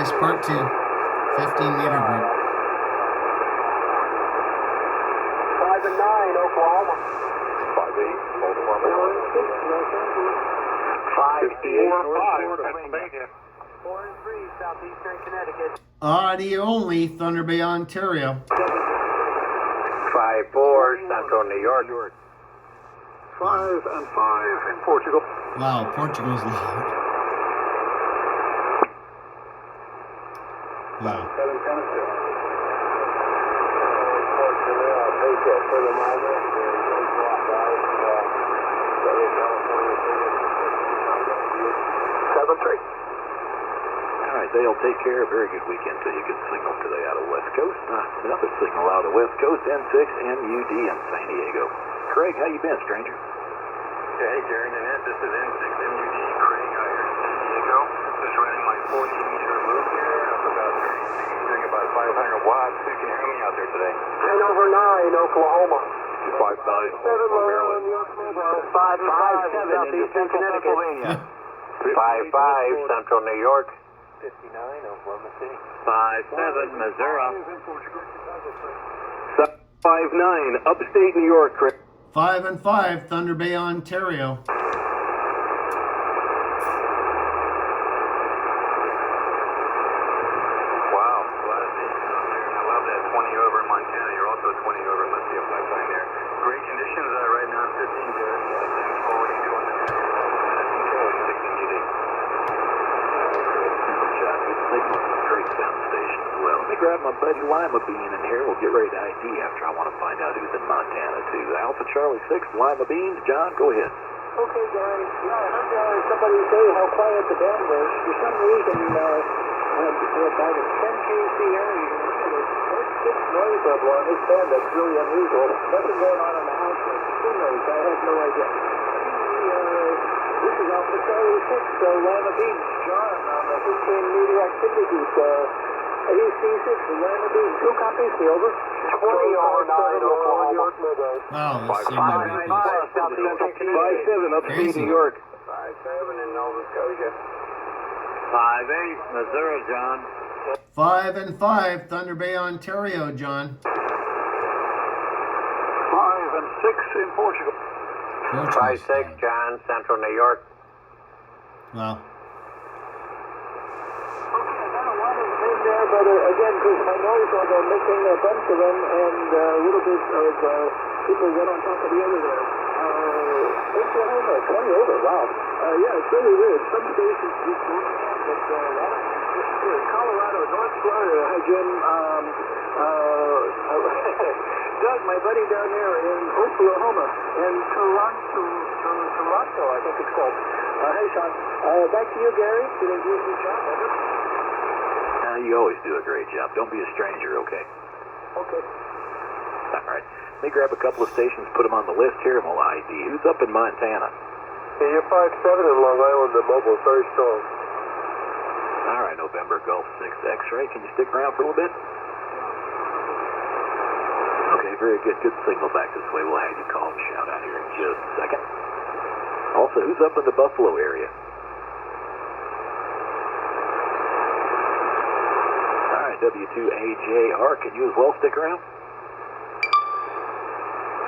Race Part 2, 15-meter group. 5 and 9, Oklahoma. 5-8, Oklahoma. 5-4-5, Pennsylvania. 4 and 3, Southeastern Connecticut. Audio only, Thunder Bay, Ontario. 5-4, Central New York. 5 and 5 in Portugal. Wow, Portugal's loud. Wow. 7 Tennessee. All right, they'll take care. Very good weekend to you. Good signal today out of West Coast. Another signal out of West Coast, N6 MUD in San Diego. Craig, how you been, stranger? Yeah, hey, Gary and Ed, this is N6 MUD, Craig out here in San Diego. Just running my 40-meter loop here up about 30 feet, doing about 500 watts. Who can hear me out there today? 10 over 9, Oklahoma. 5-9, 7 Maryland. 5 and 5, Southeastern Connecticut. 5-5, Central New York. 59, Oklahoma City. 5-7, Missouri. 5-9, upstate New York, Craig. 5 and 5, Thunder Bay, Ontario. Wow, glad to see you out there. And I love that 20 over in Montana. You're also 20 over. Must be a pipeline there. Great conditions right now in 15, Jared. Thanks for what you do on the net. Great sound station as well. Let me grab my buddy Lima Bean in here. We'll get ready to ID after I want to find out who's in Montana too. Alpha Charlie 6, Lima Beans. John, go ahead. Okay, guys. Yeah, I heard somebody say how quiet the band was. For some reason, by the 10 KC area, there's six noise level on this band. That's really unusual. Nothing going on in the house. Like, who knows? I have no idea. This is Alpha Charlie 6, Lima Beans. John on the 15-meter activity group. AC6, Lima Beans. 2 copies, me over. 20 over 9, Oklahoma. Wow, this seemed like a repeat. 5-7, upstate Crazy. New York. 5-7 in Nova Scotia. 5-8, Missouri, John. 5 and 5, Thunder Bay, Ontario, John. 5 and 6 in Portugal. Portugal's 5-6, loud. John, Central New York. Wow. There, but again, because my noise level, missing a bunch of them, and a little bit of people one on top of the other there. Oklahoma, 20 over, wow. Yeah, it's really weird. Some stations just don't have, but Colorado, North Florida, hi Jim. Doug, my buddy down there in Oklahoma, and Toronto, I think it's called. Hey, Sean. Back to you, Gary. Did I do a good job? Over? You always do a great job. Don't be a stranger, okay? Okay. All right. Let me grab a couple of stations, put them on the list here, and we'll ID. Who's up in Montana? Yeah, you're 5-7 in Long Island. The mobile is very strong. All right, November Gulf 6 X-ray. Can you stick around for a little bit? Okay, very good. Good signal back this way. We'll have you call and shout out here in just a second. Also, who's up in the Buffalo area? All right, W2AJR. Can you as well stick around?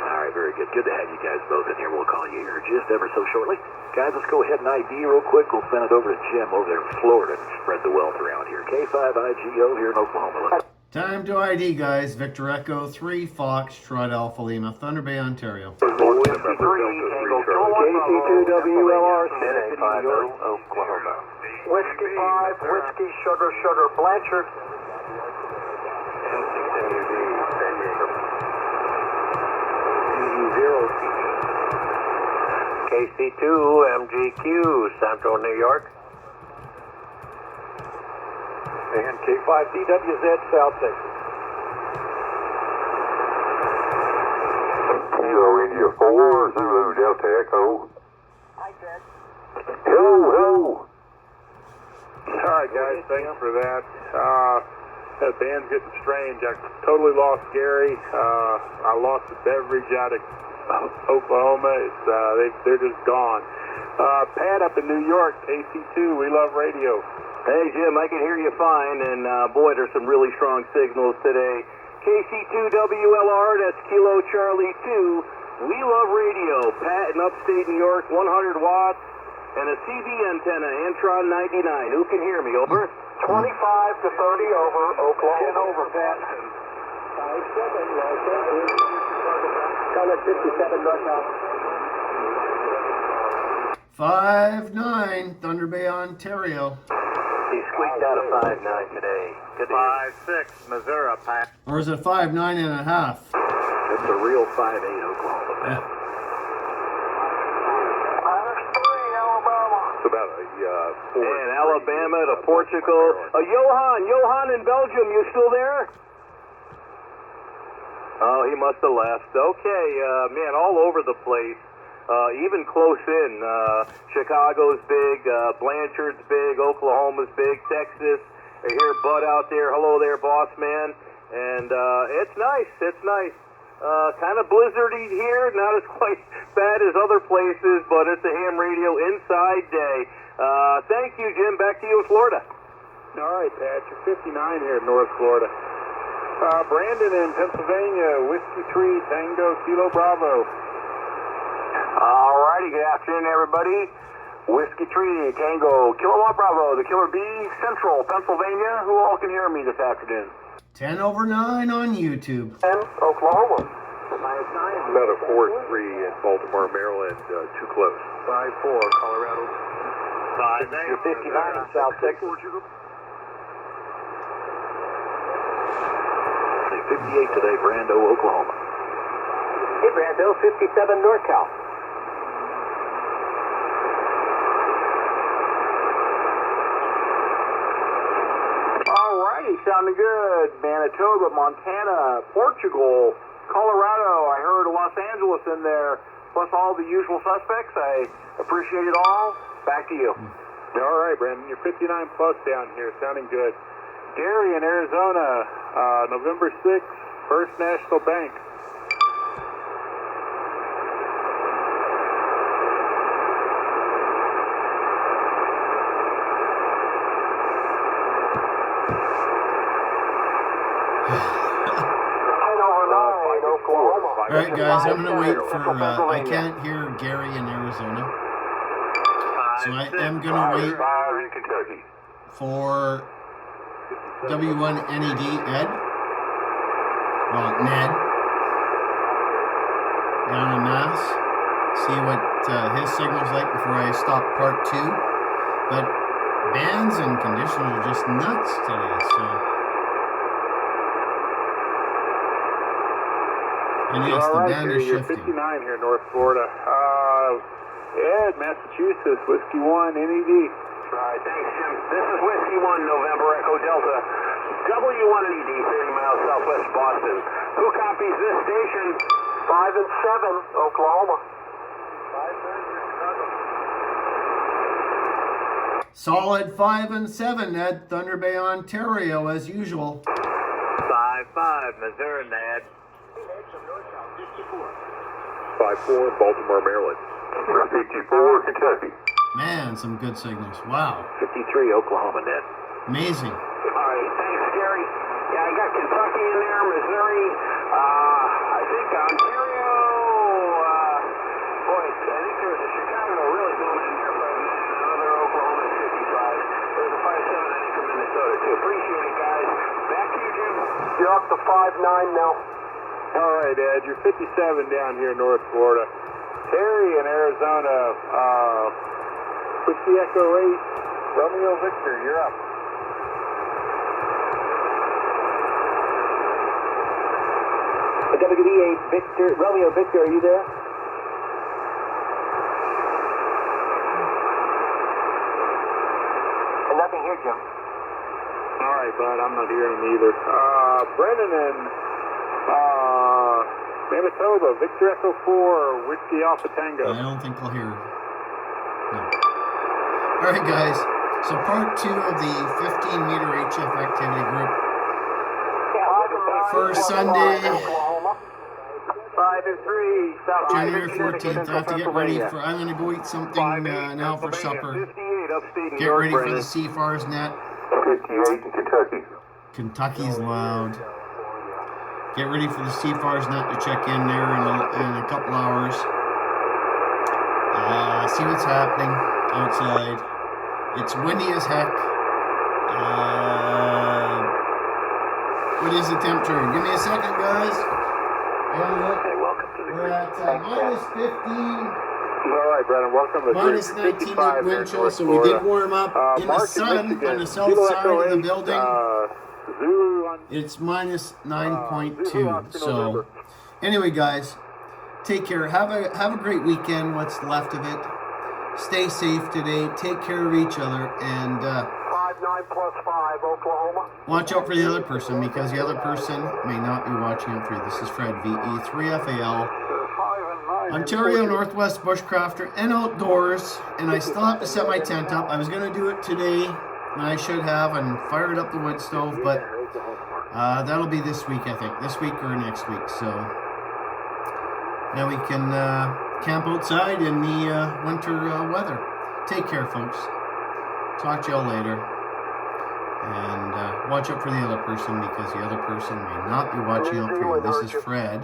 All right, very good. Good to have you guys both in here. We'll call you here just ever so shortly. Guys, let's go ahead and ID real quick. We'll send it over to Jim over there in Florida and spread the wealth around here. K5IGO here in Oklahoma. Time to ID, guys. Victor Echo 3, Fox, Trot Alpha Lima, Thunder Bay, Ontario. KC2WLR, City, New York, Oklahoma. Whiskey 5, Whiskey Sugar Blanchard. KC2 MGQ, Central New York. And K5DWZ, South Texas. Kilo India 4, Zulu Delta Echo. Hi, Ted. Hello. All right, guys, thanks for that. That band's getting strange. I totally lost Gary. I lost the beverage out of Oklahoma. They're just gone. Pat up in New York, KC2, we love radio. Hey, Jim, I can hear you fine, and boy, there's some really strong signals today. KC2WLR, that's Kilo Charlie 2. We love radio. Pat in upstate New York, 100 watts, and a CB antenna, Antron 99. Who can hear me? Over. 25 to 30 over Oklahoma. 10 over, Pat. 57 northbound. 5-9, Thunder Bay, Ontario. He squeaked out a 5.9 today. Good to hear. 5-6, Missouri, Pat. Or is it 5-9.5? It's a real 5.8 Oklahoma, Pat. It's about a And Alabama to Portugal. Johan in Belgium, you still there? Oh, he must have left. Okay, man, all over the place. Even close in. Chicago's big, Blanchard's big, Oklahoma's big, Texas. I hear Bud out there. Hello there, boss man. And it's nice. It's nice. Kind of blizzardy here, not as quite bad as other places, but it's a ham radio inside day. Thank you, Jim. Back to you in Florida. All right, Pat, you're 59 here in North Florida. Brandon in Pennsylvania, Whiskey 3, Tango, Kilo Bravo. All righty, good afternoon, everybody. Whiskey 3, Tango, Kilo Bravo, the Killer B, Central Pennsylvania. Who all can hear me this afternoon? 10 over 9 on YouTube. And Oklahoma. About a 4-3 in Baltimore, Maryland, too close. 5-4, Colorado. 5-8. You're 59 in South Texas. 58 today, Brando, Oklahoma. Hey, Brando, 57 NorCal. All righty, sounding good. Manitoba, Montana, Portugal, Colorado. I heard Los Angeles in there, plus all the usual suspects. I appreciate it all. Back to you. All right, Brandon, you're 59 plus down here, sounding good. Gary in Arizona, November 6th, First National Bank. All right, guys, I'm going to wait for, I can't hear Gary in Arizona. So I am going to wait for W1NED Ed. Well, Ned. Down in Mass. See what his signal's like before I stop part 2. But bands and conditions are just nuts today, so. And yes, All the right, band Gary, is you're shifting. 59 here in North Florida. Ed, Massachusetts, Whiskey 1, NED. All right, thanks, Jim. This is Whiskey 1, November Echo Delta. W1NED, 30 miles southwest Boston. Who copies this station? 5 and 7, Oklahoma. Solid 5 and 7, Ned. Thunder Bay, Ontario, as usual. 5-5, Missouri, Ned. 5-4, Baltimore, Maryland. 54, Kentucky. Man, some good signals. Wow. 53, Oklahoma, Ned. Amazing. All right, thanks, Gary. Yeah, I got Kentucky in there, Missouri, I think Ontario, boy, I think there's a Chicago really booming in there, but another Oklahoma at 55. There's a 5-7, I think, from Minnesota, too. Appreciate it, guys. Back to you, Jim. You're up to 5-9 now. All right, Ed, you're 57 down here in North Florida. Terry in Arizona, Whiskey Echo 8, Romeo Victor, you're up. WD8 Victor, Romeo Victor, are you there? And nothing here, Jim. All right, bud, I'm not hearing him either. Brennan in Manitoba, Victor Echo 4, Whiskey Alpha Tango. I don't think I'll hear. No. All right, guys. So part 2 of the 15-meter HF activity group for Sunday, 5-3, South January 14th. I have to get ready for. I'm going to go eat something now for supper. 58 upstate New Get York, ready for the Brandon. Seafars net. 58 in Kentucky. Kentucky's loud. Get ready for the Seafars net to check in there in a couple hours. See what's happening outside. It's windy as heck. What is the temperature? Give me a second, guys. Hey, welcome to the We're at minus 15, All right, Brennan, welcome to minus 55 19 there at in wind chill, North so we did Florida. warm up in the Mark sun Michigan, on the south Kilo side of the Echo 8, building. Zulu on It's minus Zulu 9.2. Oscar So, November. anyway, guys, take care. Have a great weekend. What's left of it. Stay safe today. Take care of each other, and 59+5, Oklahoma. watch out for the other person, because the other person may not be watching out for you. This is Fred, VE3FAL, Ontario Northwest Bushcrafter and Outdoors, and I still have to set my tent up. I was going to do it today, and I should have, and fired up the wood stove, but that'll be this week, I think. This week or next week, so now we can camp outside in the winter weather. Take care, folks. Talk to y'all later. And watch out for the other person, because the other person may not be watching out for you. This is Fred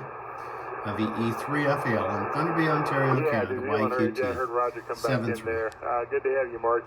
of E3FAL in Thunder Bay, Ontario, Yeah, Canada, New Zealand, I heard YQT. Roger come back in 7-3. there. Good to have you, Mark.